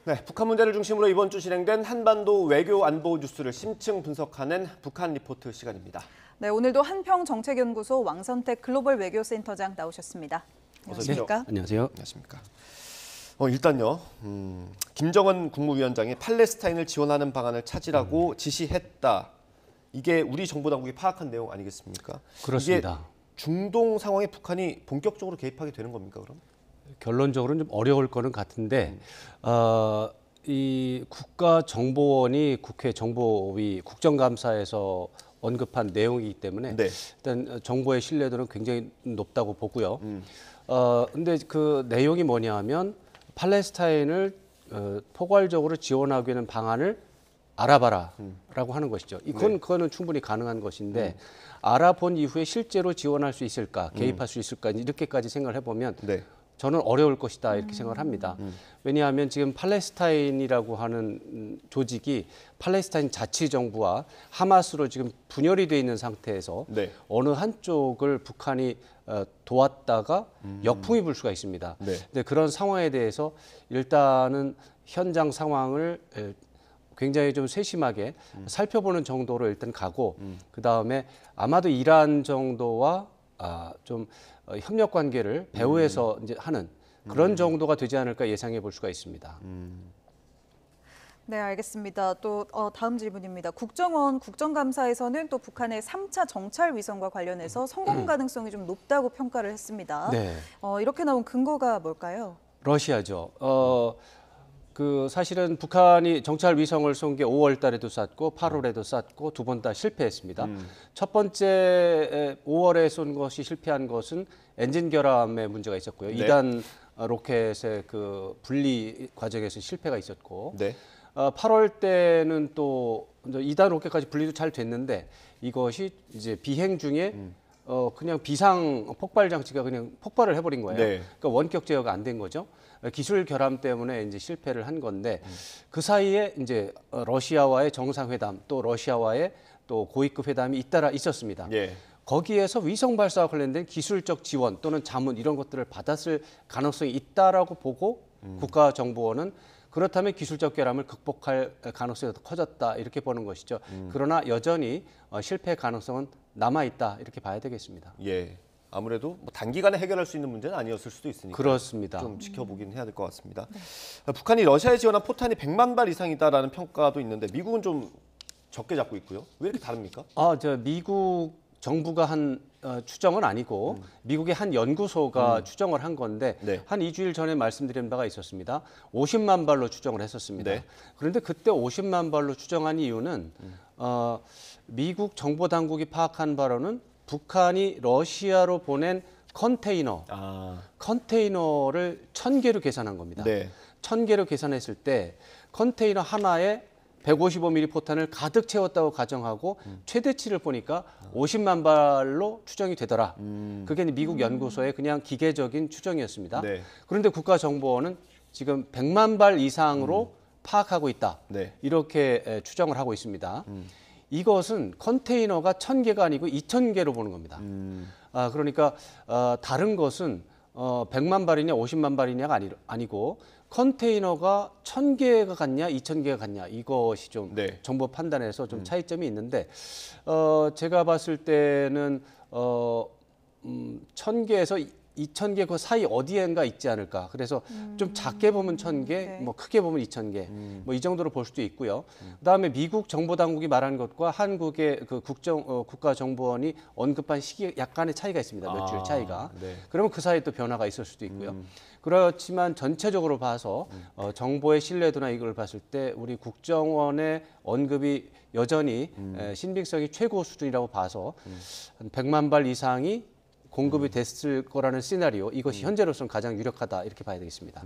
네, 북한 문제를 중심으로 이번 주 진행된 한반도 외교 안보 뉴스를 심층 분석하는 북한 리포트 시간입니다. 네, 오늘도 한평정책연구소 왕선택 글로벌 외교센터장 나오셨습니다. 안녕하십니까? 네, 안녕하세요. 안녕하십니까. 일단요, 김정은 국무위원장이 팔레스타인을 지원하는 방안을 찾으라고 지시했다. 이게 우리 정보 당국이 파악한 내용 아니겠습니까? 그렇습니다. 이게 중동 상황에 북한이 본격적으로 개입하게 되는 겁니까, 그럼? 결론적으로는 좀 어려울 거는 같은데 이 국가정보원이 국회 정보위 국정감사에서 언급한 내용이기 때문에 네. 일단 정보의 신뢰도는 굉장히 높다고 보고요. 근데 그 내용이 뭐냐 하면 팔레스타인을 포괄적으로 지원하기 위한 방안을 알아봐라라고 하는 것이죠. 그거는 충분히 가능한 것인데 알아본 이후에 실제로 지원할 수 있을까, 개입할 수 있을까 이렇게까지 생각을 해보면 네. 저는 어려울 것이다 이렇게 생각을 합니다. 왜냐하면 지금 팔레스타인이라고 하는 조직이 팔레스타인 자치정부와 하마스로 지금 분열이 돼 있는 상태에서 네. 어느 한쪽을 북한이 도왔다가 역풍이 불 수가 있습니다. 네. 근데 그런 상황에 대해서 일단은 현장 상황을 굉장히 좀 세심하게 살펴보는 정도로 일단 가고 그 다음에 아마도 이란 정도와 좀 협력 관계를 배후에서 이제 하는 그런 정도가 되지 않을까 예상해 볼 수가 있습니다. 네, 알겠습니다. 또 다음 질문입니다. 국정원 국정감사에서는 또 북한의 3차 정찰 위성과 관련해서 성공 가능성이 좀 높다고 평가를 했습니다. 네. 이렇게 나온 근거가 뭘까요? 러시아죠. 그 사실은 북한이 정찰 위성을 쏜 게 5월 달에도 쐈고 8월에도 쐈고 두 번 다 실패했습니다. 첫 번째 5월에 쏜 것이 실패한 것은 엔진 결함에 문제가 있었고요. 네. 2단 로켓의 그 분리 과정에서 실패가 있었고 네. 8월 때는 또 2단 로켓까지 분리도 잘 됐는데 이것이 이제 비행 중에 그냥 비상 폭발 장치가 그냥 폭발을 해버린 거예요. 네. 그러니까 원격 제어가 안 된 거죠. 기술 결함 때문에 이제 실패를 한 건데 그 사이에 이제 러시아와의 정상회담 또 러시아와의 또 고위급 회담이 잇따라 있었습니다. 예. 거기에서 위성 발사와 관련된 기술적 지원 또는 자문 이런 것들을 받았을 가능성이 있다라고 보고 국가정보원은 그렇다면 기술적 결함을 극복할 가능성이 더 커졌다 이렇게 보는 것이죠. 그러나 여전히 실패 가능성은 남아 있다 이렇게 봐야 되겠습니다. 예. 아무래도 뭐 단기간에 해결할 수 있는 문제는 아니었을 수도 있으니까 그렇습니다. 좀 지켜보긴 해야 될 것 같습니다. 북한이 러시아에 지원한 포탄이 100만 발 이상이다라는 평가도 있는데 미국은 좀 적게 잡고 있고요. 왜 이렇게 다릅니까? 미국 정부가 한 추정은 아니고 미국의 한 연구소가 추정을 한 건데 네. 한 2주일 전에 말씀드린 바가 있었습니다. 50만 발로 추정을 했었습니다. 네. 그런데 그때 50만 발로 추정한 이유는 미국 정보 당국이 파악한 바로는 북한이 러시아로 보낸 컨테이너를 1000개로 계산한 겁니다. 네. 1000개로 계산했을 때 컨테이너 하나에 155mm 포탄을 가득 채웠다고 가정하고 최대치를 보니까 50만 발로 추정이 되더라. 그게 미국 연구소의 그냥 기계적인 추정이었습니다. 네. 그런데 국가정보원은 지금 100만 발 이상으로 파악하고 있다. 네. 이렇게 추정을 하고 있습니다. 이것은 컨테이너가 1000개가 아니고 2000개로 보는 겁니다. 그러니까 다른 것은 100만 발이냐 50만 발이냐가 아니고 컨테이너가 1000개가 같냐 2000개가 같냐 이것이 좀 네. 정보 판단에서 좀 차이점이 있는데 제가 봤을 때는 1000개에서 2000개 그 사이 어디엔가 있지 않을까. 그래서 좀 작게 보면 1000개, 네. 뭐 크게 보면 2000개, 뭐 이 정도로 볼 수도 있고요. 그다음에 미국 정보당국이 말한 것과 한국의 그 국가정보원이 언급한 시기 약간의 차이가 있습니다. 며칠 차이가. 네. 그러면 그 사이에 또 변화가 있을 수도 있고요. 그렇지만 전체적으로 봐서 정보의 신뢰도나 이걸 봤을 때 우리 국정원의 언급이 여전히 신빙성이 최고 수준이라고 봐서 한 100만 발 이상이 공급이 됐을 거라는 시나리오 이것이 현재로서는 가장 유력하다 이렇게 봐야 되겠습니다.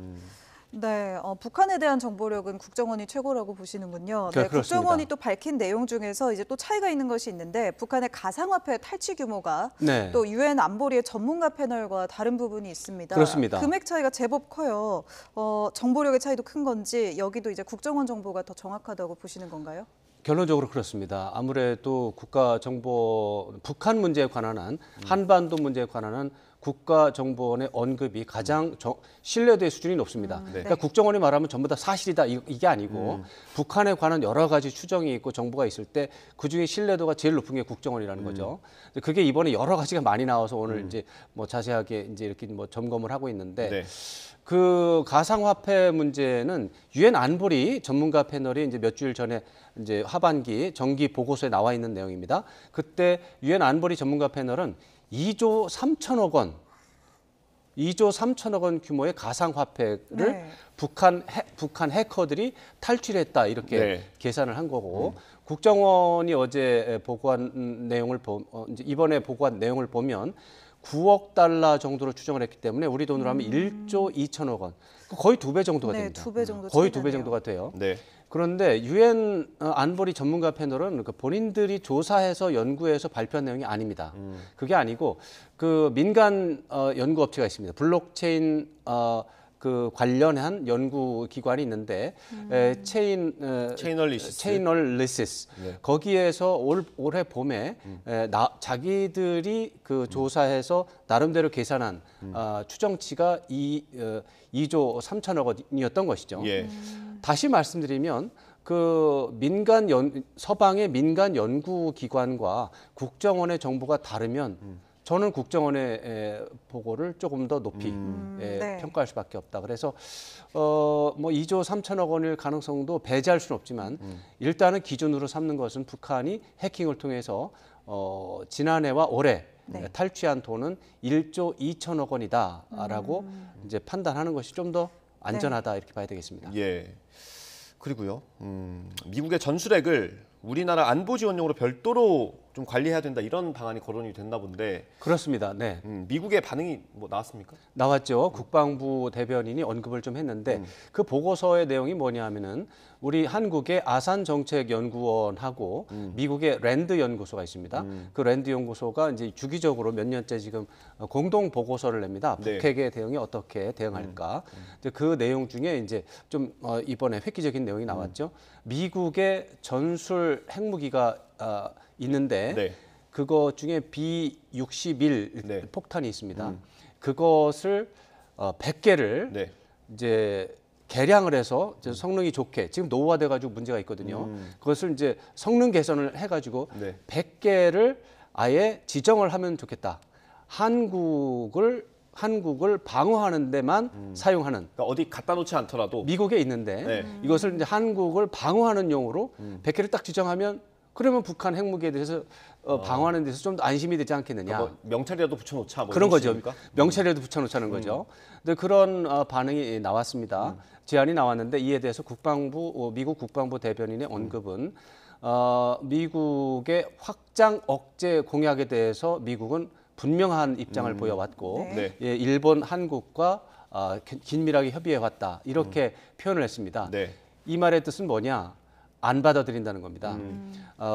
네, 북한에 대한 정보력은 국정원이 최고라고 보시는군요. 네, 그렇습니다. 국정원이 또 밝힌 내용 중에서 이제 또 차이가 있는 것이 있는데 북한의 가상화폐 탈취 규모가 네. 또 유엔 안보리의 전문가 패널과 다른 부분이 있습니다. 그렇습니다. 금액 차이가 제법 커요. 정보력의 차이도 큰 건지 여기도 이제 국정원 정보가 더 정확하다고 보시는 건가요? 결론적으로 그렇습니다. 아무래도 국가정보 북한 문제에 관한 한 한반도 문제에 관한 한 국가정보원의 언급이 가장 신뢰도의 수준이 높습니다. 그러니까 국정원이 말하면 전부 다 사실이다 이게 아니고 북한에 관한 여러 가지 추정이 있고 정보가 있을 때 그중에 신뢰도가 제일 높은 게 국정원이라는 거죠. 그게 이번에 여러 가지가 많이 나와서 오늘 이제 뭐 자세하게 이제 이렇게 뭐 점검을 하고 있는데 네. 그 가상화폐 문제는 유엔 안보리 전문가 패널이 이제 몇 주일 전에 이제 하반기 정기 보고서에 나와 있는 내용입니다. 그때 유엔 안보리 전문가 패널은 2조 3천억 원, 2조 3천억 원 규모의 가상화폐를 네. 북한 해커들이 탈취했다 이렇게 네. 계산을 한 거고 국정원이 어제 보고한 내용을 이제 이번에 보고한 내용을 보면 9억 달러 정도로 추정을 했기 때문에 우리 돈으로 하면 1조 2천억 원, 거의 2배 정도가 네, 됩니다. 2배 정도 거의 차이 2배 나네요. 정도가 돼요. 네. 그런데 유엔 안보리 전문가 패널은 그 본인들이 조사해서 연구해서 발표한 내용이 아닙니다. 그게 아니고 그 민간 연구 업체가 있습니다. 블록체인 그 관련한 연구 기관이 있는데 체이널리시스 네. 거기에서 올해 봄에 자기들이 그 조사해서 나름대로 계산한 추정치가 2조 3천억 원이었던 것이죠. 예. 다시 말씀드리면 그 서방의 민간 연구 기관과 국정원의 정보가 다르면 저는 국정원의 보고를 조금 더 높이 네. 평가할 수밖에 없다. 그래서 뭐 2조 3천억 원일 가능성도 배제할 수는 없지만 일단은 기준으로 삼는 것은 북한이 해킹을 통해서 지난해와 올해 네. 탈취한 돈은 1조 2천억 원이다라고 이제 판단하는 것이 좀 더 안전하다 이렇게 봐야 되겠습니다. 예. 그리고요. 미국의 전술핵을 우리나라 안보 지원용으로 별도로 좀 관리해야 된다 이런 방안이 거론이 됐나 본데 그렇습니다. 네. 미국의 반응이 뭐 나왔습니까? 나왔죠. 국방부 대변인이 언급을 좀 했는데 그 보고서의 내용이 뭐냐면은 우리 한국의 아산정책연구원하고 미국의 랜드 연구소가 있습니다. 그 랜드 연구소가 이제 주기적으로 몇 년째 지금 공동 보고서를 냅니다. 네. 북핵에 대응이 어떻게 대응할까. 이제 그 내용 중에 이제 좀 이번에 획기적인 내용이 나왔죠. 미국의 전술 핵무기가 있는데 네. 그거 중에 B-61 네. 폭탄이 있습니다. 그것을 100개를 네. 이제 개량을 해서 이제 성능이 좋게 지금 노후화돼 가지고 문제가 있거든요. 그것을 이제 성능 개선을 해 가지고 네. 100개를 아예 지정을 하면 좋겠다. 한국을 방어하는 데만 사용하는 그러니까 어디 갖다 놓지 않더라도 미국에 있는데 네. 이것을 이제 한국을 방어하는 용으로 100개를 딱 지정하면 그러면 북한 핵무기에 대해서 방어하는 데서 좀 더 안심이 되지 않겠느냐. 뭐 명찰이라도 붙여놓자 뭐 그런 이런 거죠. 식입니까? 명찰이라도 붙여놓자는 거죠. 근데 그런 반응이 나왔습니다. 제안이 나왔는데 이에 대해서 미국 국방부 대변인의 언급은 미국의 확장 억제 공약에 대해서 미국은 분명한 입장을 보여왔고 네. 예, 일본, 한국과 긴밀하게 협의해왔다 이렇게 표현을 했습니다. 네. 이 말의 뜻은 뭐냐? 안 받아들인다는 겁니다.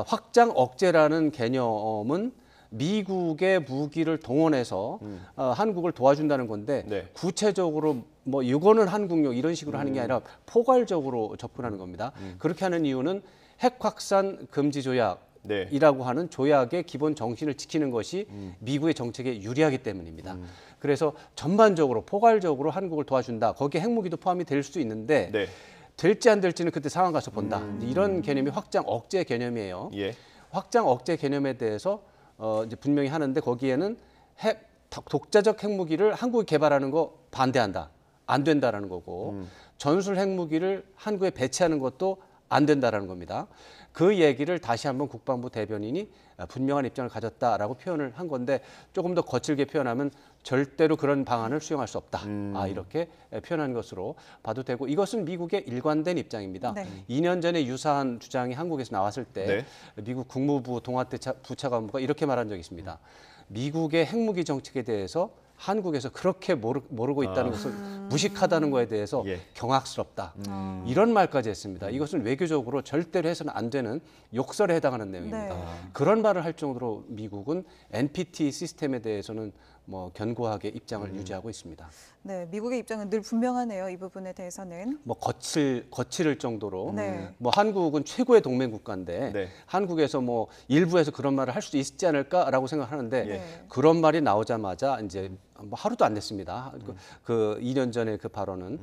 확장 억제라는 개념은 미국의 무기를 동원해서 한국을 도와준다는 건데 네. 구체적으로 뭐 이거는 한국용 이런 식으로 하는 게 아니라 포괄적으로 접근하는 겁니다. 그렇게 하는 이유는 핵 확산 금지 조약 네. 이라고 하는 조약의 기본 정신을 지키는 것이 미국의 정책에 유리하기 때문입니다. 그래서 전반적으로 포괄적으로 한국을 도와준다. 거기에 핵무기도 포함이 될 수도 있는데 네. 될지 안 될지는 그때 상황 가서 본다. 이런 개념이 확장 억제 개념이에요. 예. 확장 억제 개념에 대해서 이제 분명히 하는데 거기에는 독자적 핵무기를 한국이 개발하는 거 반대한다. 안 된다라는 거고 전술 핵무기를 한국에 배치하는 것도 안 된다라는 겁니다. 그 얘기를 다시 한번 국방부 대변인이 분명한 입장을 가졌다라고 표현을 한 건데 조금 더 거칠게 표현하면 절대로 그런 방안을 수용할 수 없다. 이렇게 표현한 것으로 봐도 되고 이것은 미국의 일관된 입장입니다. 네. 2년 전에 유사한 주장이 한국에서 나왔을 때 네. 미국 국무부 동아태 부차관부가 이렇게 말한 적이 있습니다. 미국의 핵무기 정책에 대해서 한국에서 그렇게 모르고 있다는 것을 무식하다는 거에 대해서 예. 경악스럽다. 이런 말까지 했습니다. 이것은 외교적으로 절대로 해서는 안 되는 욕설에 해당하는 내용입니다. 네. 그런 말을 할 정도로 미국은 NPT 시스템에 대해서는 뭐 견고하게 입장을 유지하고 있습니다. 네, 미국의 입장은 늘 분명하네요. 이 부분에 대해서는. 뭐 거칠 정도로 네. 뭐 한국은 최고의 동맹 국가인데 네. 한국에서 뭐 일부에서 그런 말을 할 수도 있지 않을까라고 생각하는데 예. 네. 그런 말이 나오자마자 이제 뭐 하루도 안 됐습니다. 그 2년 전에 그 발언은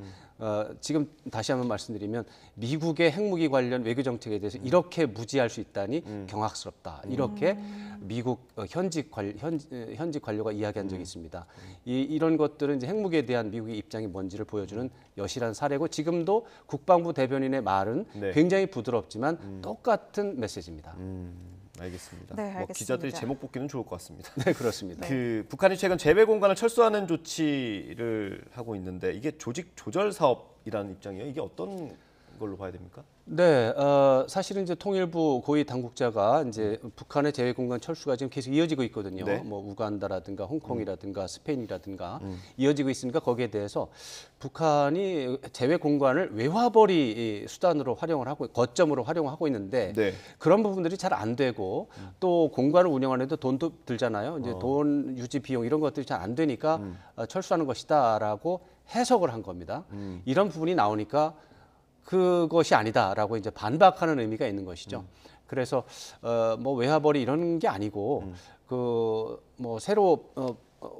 지금 다시 한번 말씀드리면 미국의 핵무기 관련 외교 정책에 대해서 이렇게 무지할 수 있다니 경악스럽다. 이렇게 미국 현직 관료가 이야기한 적이 있습니다. 이런 것들은 이제 핵무기에 대한 미국의 입장이 뭔지를 보여주는 여실한 사례고 지금도 국방부 대변인의 말은 네. 굉장히 부드럽지만 똑같은 메시지입니다. 알겠습니다. 네, 뭐 알겠습니다. 기자들이 제목 뽑기는 좋을 것 같습니다. 네, 그렇습니다. 그 북한이 최근 재배 공간을 철수하는 조치를 하고 있는데 이게 조직 조절 사업이라는 입장이에요. 이게 어떤 걸로 봐야 됩니까? 네, 사실은 이제 통일부 고위 당국자가 이제 북한의 재외 공간 철수가 지금 계속 이어지고 있거든요. 네. 뭐 우간다라든가 홍콩이라든가 스페인이라든가 이어지고 있으니까 거기에 대해서 북한이 재외 공간을 외화벌이 수단으로 활용을 하고 거점으로 활용하고 있는데 네. 그런 부분들이 잘 안 되고 또 공간을 운영하는데도 돈도 들잖아요. 이제 돈 유지 비용 이런 것들이 잘 안 되니까 철수하는 것이다라고 해석을 한 겁니다. 이런 부분이 나오니까 그것이 아니다라고 이제 반박하는 의미가 있는 것이죠. 그래서 뭐 외화벌이 이런 게 아니고 그 뭐 새로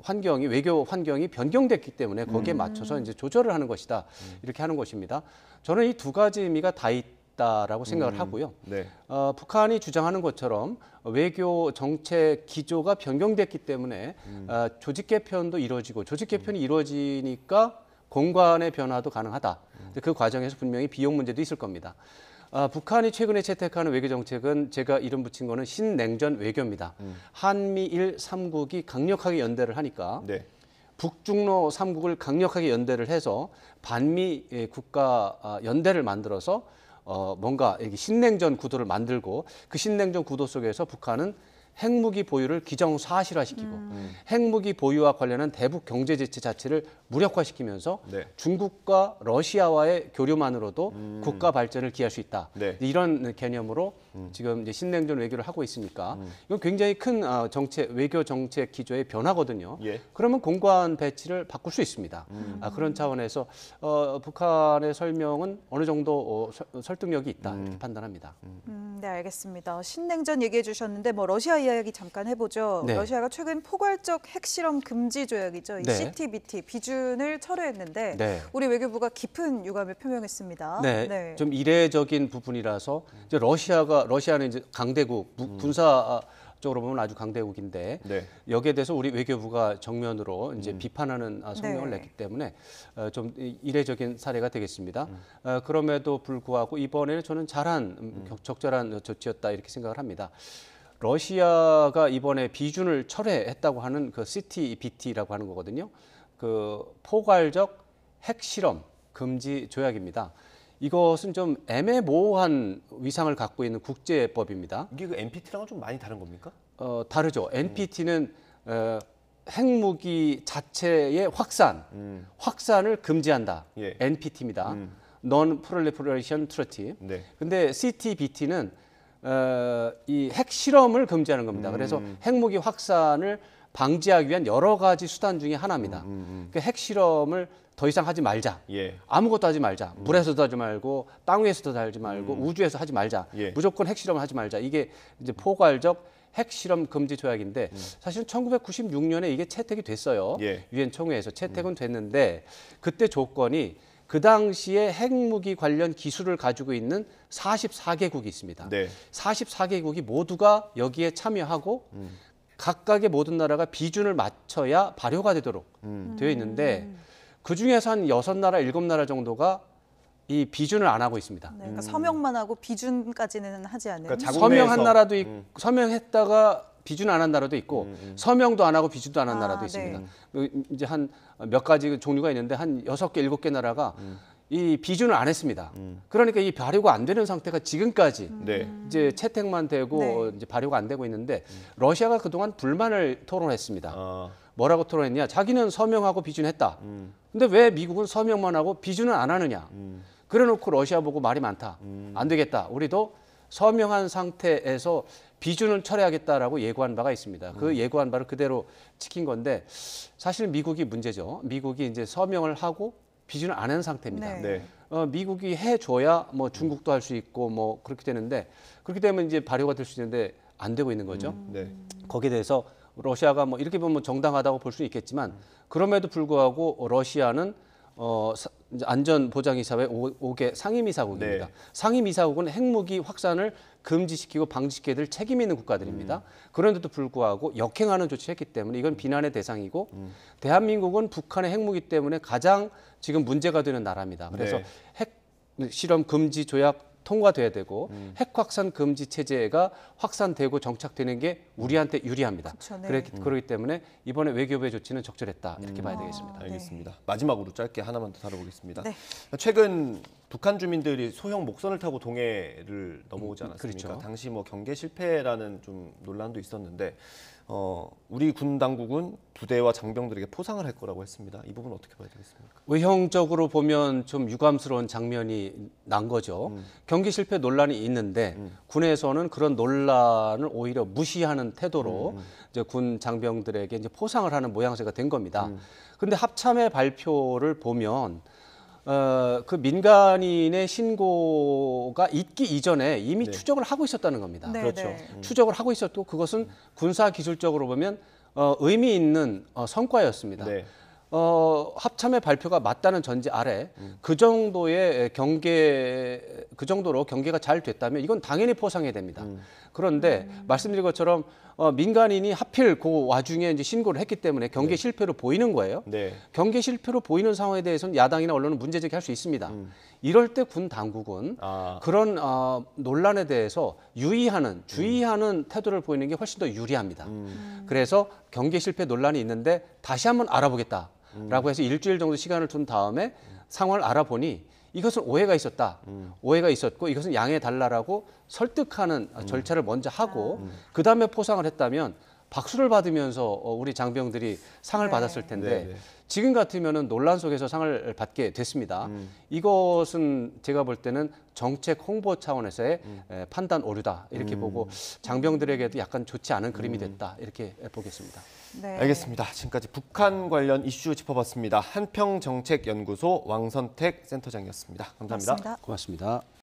환경이 외교 환경이 변경됐기 때문에 거기에 맞춰서 이제 조절을 하는 것이다 이렇게 하는 것입니다. 저는 이 두 가지 의미가 다 있다라고 생각을 하고요. 네. 북한이 주장하는 것처럼 외교 정책 기조가 변경됐기 때문에 조직 개편도 이루어지고 조직 개편이 이루어지니까 공간의 변화도 가능하다. 그 과정에서 분명히 비용 문제도 있을 겁니다. 북한이 최근에 채택하는 외교 정책은 제가 이름 붙인 거는 신냉전 외교입니다. 한미일 3국이 강력하게 연대를 하니까 네. 북중로 3국을 강력하게 연대를 해서 반미 국가 연대를 만들어서 뭔가 여기 신냉전 구도를 만들고 그 신냉전 구도 속에서 북한은 핵무기 보유를 기정사실화시키고 핵무기 보유와 관련한 대북 경제 제재 자체를 무력화시키면서 네. 중국과 러시아와의 교류만으로도 국가 발전을 기할 수 있다. 네. 이런 개념으로 지금 이제 신냉전 외교를 하고 있으니까 이건 굉장히 큰 외교 정책 기조의 변화거든요. 예. 그러면 공관 배치를 바꿀 수 있습니다. 그런 차원에서 북한의 설명은 어느 정도 설득력이 있다 이렇게 판단합니다. 네, 알겠습니다. 신냉전 얘기해 주셨는데 뭐 러시아 이야기 잠깐 해보죠. 네. 러시아가 최근 포괄적 핵실험 금지 조약이죠. 이 네. CTBT 비준을 철회했는데 네. 우리 외교부가 깊은 유감을 표명했습니다. 네, 좀 이례적인 부분이라서 이제 러시아는 이제 강대국 군사적으로 보면 아주 강대국인데 네. 여기에 대해서 우리 외교부가 정면으로 이제 비판하는 성명을 네. 냈기 때문에 좀 이례적인 사례가 되겠습니다. 그럼에도 불구하고 이번에는 저는 잘한 적절한 조치였다 이렇게 생각을 합니다. 러시아가 이번에 비준을 철회했다고 하는 그 CTBT라고 하는 거거든요. 그 포괄적 핵실험 금지 조약입니다. 이것은 좀 애매모호한 위상을 갖고 있는 국제법입니다. 이게 그 NPT랑은 좀 많이 다른 겁니까? 다르죠. NPT는 핵무기 자체의 확산을 금지한다. 예. NPT입니다. Non-Proliferation Treaty. 네. 근데 CTBT는 이 핵실험을 금지하는 겁니다. 그래서 핵무기 확산을 방지하기 위한 여러 가지 수단 중에 하나입니다. 그 핵실험을 더 이상 하지 말자. 예. 아무것도 하지 말자. 물에서도 하지 말고 땅 위에서도 하지 말고 우주에서 하지 말자. 예. 무조건 핵실험을 하지 말자. 이게 이제 포괄적 핵실험 금지 조약인데 사실 1996년에 이게 채택이 됐어요. 예. 유엔 총회에서 채택은 됐는데 그때 조건이 그 당시에 핵무기 관련 기술을 가지고 있는 44개국이 있습니다. 네. 44개국이 모두가 여기에 참여하고 각각의 모든 나라가 비준을 맞춰야 발효가 되도록 되어 있는데 그 중에서 한 6나라, 7나라 정도가 이 비준을 안 하고 있습니다. 네, 그러니까 서명만 하고 비준까지는 하지 않는. 그러니까 자국 서명한 내에서- 나라도 있고 서명했다가 비준 안 한 나라도 있고 서명도 안 하고 비준도 안 한 나라도 네. 있습니다. 이제 한 몇 가지 종류가 있는데 한 6개, 7개 나라가 이 비준을 안 했습니다. 그러니까 이 발효가 안 되는 상태가 지금까지 네. 이제 채택만 되고 네. 이제 발효가 안 되고 있는데 러시아가 그동안 불만을 토론했습니다. 아, 뭐라고 토론했냐? 자기는 서명하고 비준했다. 근데 왜 미국은 서명만 하고 비준은 안 하느냐? 그래놓고 러시아 보고 말이 많다. 안 되겠다. 우리도 서명한 상태에서 비준을 철회하겠다라고 예고한 바가 있습니다. 그 예고한 바를 그대로 지킨 건데 사실 미국이 문제죠. 미국이 이제 서명을 하고 비준을 안 한 상태입니다. 네. 네. 미국이 해줘야 뭐 중국도 할 수 있고 뭐 그렇게 되는데 그렇게 되면 이제 발효가 될 수 있는데 안 되고 있는 거죠. 네. 거기에 대해서 러시아가 뭐 이렇게 보면 정당하다고 볼 수 있겠지만 그럼에도 불구하고 러시아는 이제 안전보장이사회 5개 상임이사국입니다. 네. 상임이사국은 핵무기 확산을 금지시키고 방지시켜야 될 책임 있는 국가들입니다. 그런데도 불구하고 역행하는 조치를 했기 때문에 이건 비난의 대상이고 대한민국은 북한의 핵무기 때문에 가장 지금 문제가 되는 나라입니다. 그래서 네. 핵 실험 금지 조약 통과돼야 되고 핵 확산 금지 체제가 확산되고 정착되는 게 우리한테 유리합니다. 그쵸, 네. 그렇기 때문에 이번에 외교부의 조치는 적절했다 이렇게 봐야 되겠습니다. 네. 알겠습니다. 마지막으로 짧게 하나만 더 다뤄보겠습니다. 네. 최근 북한 주민들이 소형 목선을 타고 동해를 넘어오지 않았습니까? 그렇죠. 당시 뭐 경계 실패라는 좀 논란도 있었는데 우리 군 당국은 부대와 장병들에게 포상을 할 거라고 했습니다. 이 부분 어떻게 봐야 되겠습니까? 외형적으로 보면 좀 유감스러운 장면이 난 거죠. 경기 실패 논란이 있는데 군에서는 그런 논란을 오히려 무시하는 태도로 이제 군 장병들에게 이제 포상을 하는 모양새가 된 겁니다. 그런데 합참의 발표를 보면 그 민간인의 신고가 있기 이전에 이미 네. 추적을 하고 있었다는 겁니다. 네, 그렇죠. 네. 추적을 하고 있었고 그것은 군사 기술적으로 보면 의미 있는 성과였습니다. 네. 합참의 발표가 맞다는 전제 아래 그 정도의 그 정도로 경계가 잘 됐다면 이건 당연히 포상해야 됩니다. 그런데 말씀드린 것처럼 민간인이 하필 그 와중에 이제 신고를 했기 때문에 경계 실패로 보이는 거예요. 네. 경계 실패로 보이는 상황에 대해서는 야당이나 언론은 문제 제기할 수 있습니다. 이럴 때 군 당국은 그런 논란에 대해서 주의하는 태도를 보이는 게 훨씬 더 유리합니다. 그래서 경계 실패 논란이 있는데 다시 한번 알아보겠다라고 해서 일주일 정도 시간을 둔 다음에 상황을 알아보니 이것은 오해가 있었다. 오해가 있었고 이것은 양해해 달라라고 설득하는 절차를 먼저 하고 그다음에 포상을 했다면 박수를 받으면서 우리 장병들이 상을 네. 받았을 텐데 네, 네. 지금 같으면은 논란 속에서 상을 받게 됐습니다. 이것은 제가 볼 때는 정책 홍보 차원에서의 판단 오류다 이렇게 보고 장병들에게도 약간 좋지 않은 그림이 됐다 이렇게 보겠습니다. 네. 알겠습니다. 지금까지 북한 관련 이슈 짚어봤습니다. 한평정책연구소 왕선택 센터장이었습니다. 감사합니다. 고맙습니다. 고맙습니다.